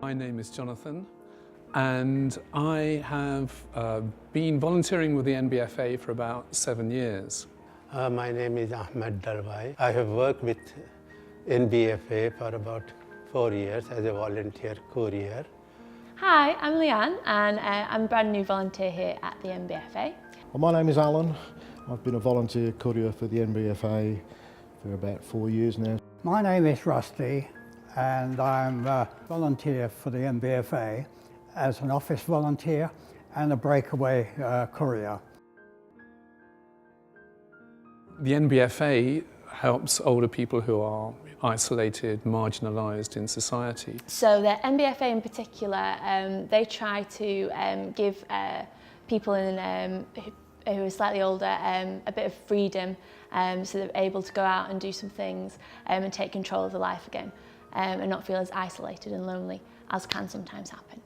My name is Jonathan, and I have been volunteering with the NBFA for about 7 years. My name is Ahmed Dalwai. I have worked with NBFA for about 4 years as a volunteer courier. Hi, I'm Leanne and I'm a brand new volunteer here at the NBFA. Well, my name is Alan. I've been a volunteer courier for the NBFA for about 4 years now. My name is Rusty and I'm a volunteer for the NBFA as an office volunteer and a breakaway courier. The NBFA helps older people who are isolated, marginalised in society. So the NBFA in particular, they try to give people who are slightly older a bit of freedom so they're able to go out and do some things and take control of their life again and not feel as isolated and lonely as can sometimes happen.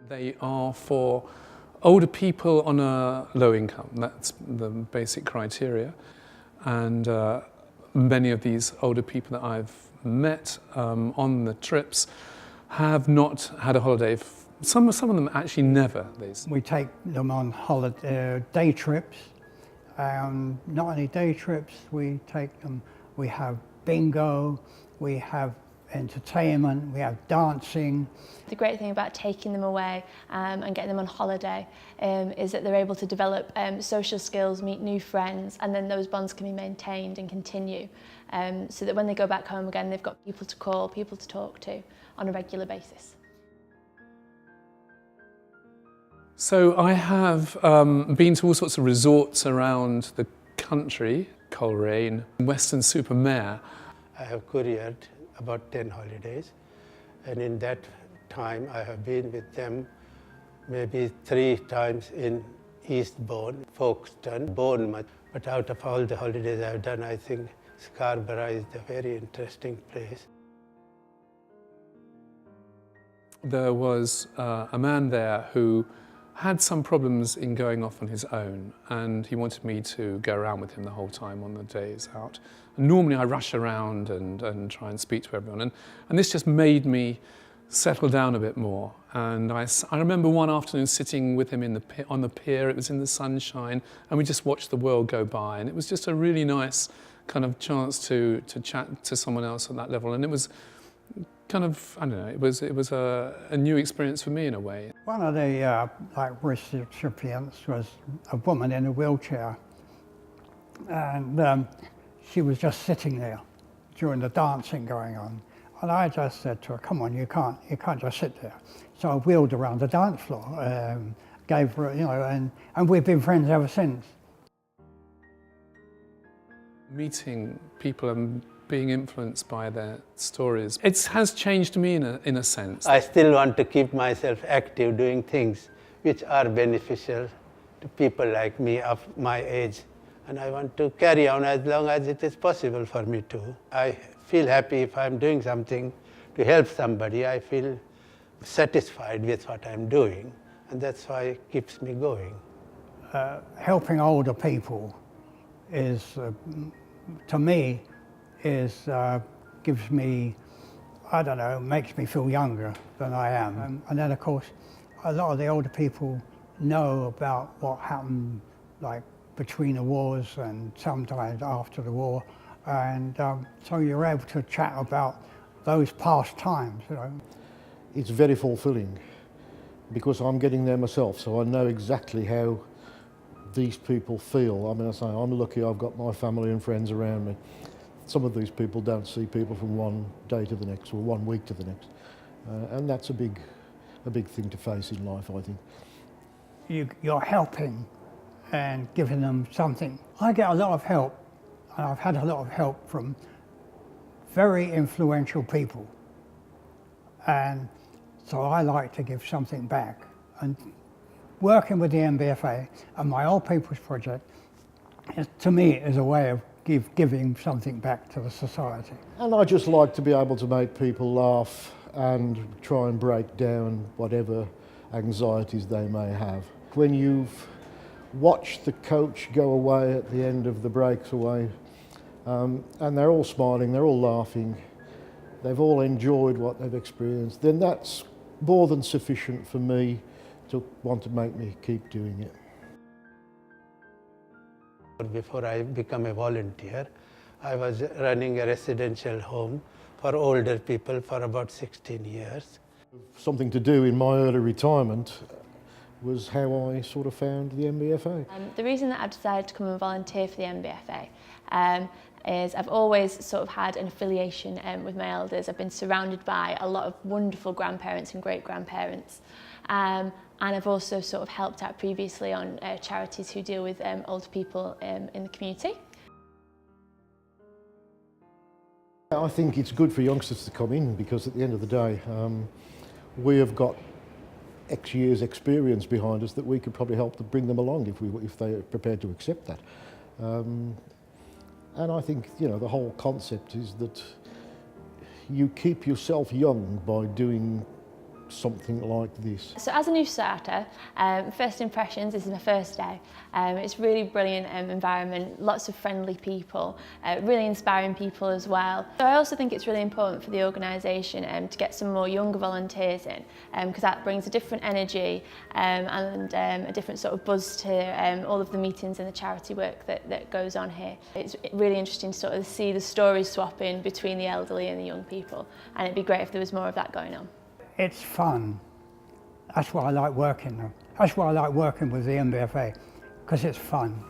They are for older people on a low income. That's the basic criteria. And many of these older people that I've met on the trips have not had a holiday. Some of them actually never. We take them on holiday, day trips. Not only day trips, we take them, we have bingo, we have entertainment, we have dancing. The great thing about taking them away and getting them on holiday is that they're able to develop social skills, meet new friends, and then those bonds can be maintained and continue so that when they go back home again, they've got people to call, people to talk to on a regular basis. So I have been to all sorts of resorts around the country, Coleraine, Weston-super-Mare. I have couriered about 10 holidays, and in that time I have been with them maybe 3 times in Eastbourne, Folkestone, Bournemouth. But out of all the holidays I've done, I think Scarborough is a very interesting place. There was a man there who had some problems in going off on his own, and he wanted me to go around with him the whole time on the days out. And normally I rush around and try and speak to everyone, and this just made me settle down a bit more. And I remember one afternoon sitting with him on the pier. It was in the sunshine, and we just watched the world go by, and it was just a really nice kind of chance to chat to someone else at that level. And it was kind of, I don't know, it was a new experience for me in a way. One of the recipients was a woman in a wheelchair, and she was just sitting there during the dancing going on. And I just said to her, come on, you can't just sit there. So I wheeled around the dance floor, gave her, you know, and we've been friends ever since. Meeting people and being influenced by their stories, it has changed me in a sense. I still want to keep myself active doing things which are beneficial to people like me of my age. And I want to carry on as long as it is possible for me to. I feel happy if I'm doing something to help somebody. I feel satisfied with what I'm doing, and that's why it keeps me going. Helping older people is, to me, gives me, I don't know, makes me feel younger than I am. And then of course, a lot of the older people know about what happened, like between the wars and sometimes after the war. And so you're able to chat about those past times, you know. It's very fulfilling because I'm getting there myself, so I know exactly how these people feel. I mean, I say I'm lucky I've got my family and friends around me. Some of these people don't see people from one day to the next or 1 week to the next. And that's a big thing to face in life, I think. You're helping and giving them something. I get a lot of help, and I've had a lot of help from very influential people. And so I like to give something back. And working with the NBFA and my Old People's Project, to me, is a way of giving something back to the society. And I just like to be able to make people laugh and try and break down whatever anxieties they may have. When you've watched the coach go away at the end of the breaks away, and they're all smiling, they're all laughing, they've all enjoyed what they've experienced, then that's more than sufficient for me to want to make me keep doing it. Before I became a volunteer, I was running a residential home for older people for about 16 years. Something to do in my early retirement was how I sort of found the NBFA. The reason that I decided to come and volunteer for the NBFA is I've always sort of had an affiliation with my elders. I've been surrounded by a lot of wonderful grandparents and great-grandparents. And I've also sort of helped out previously on charities who deal with older people in the community. I think it's good for youngsters to come in because at the end of the day, we have got X years experience behind us that we could probably help to bring them along if they're prepared to accept that. And I think, you know, the whole concept is that you keep yourself young by doing something like this. So as a new starter, first impressions, this is my first day. It's really brilliant environment, lots of friendly people, really inspiring people as well. So I also think it's really important for the organisation to get some more younger volunteers in, because that brings a different energy and a different sort of buzz to all of the meetings and the charity work that goes on here. It's really interesting to sort of see the stories swapping between the elderly and the young people, and it'd be great if there was more of that going on. It's fun. That's why I like working. That's why I like working with the NBFA, because it's fun.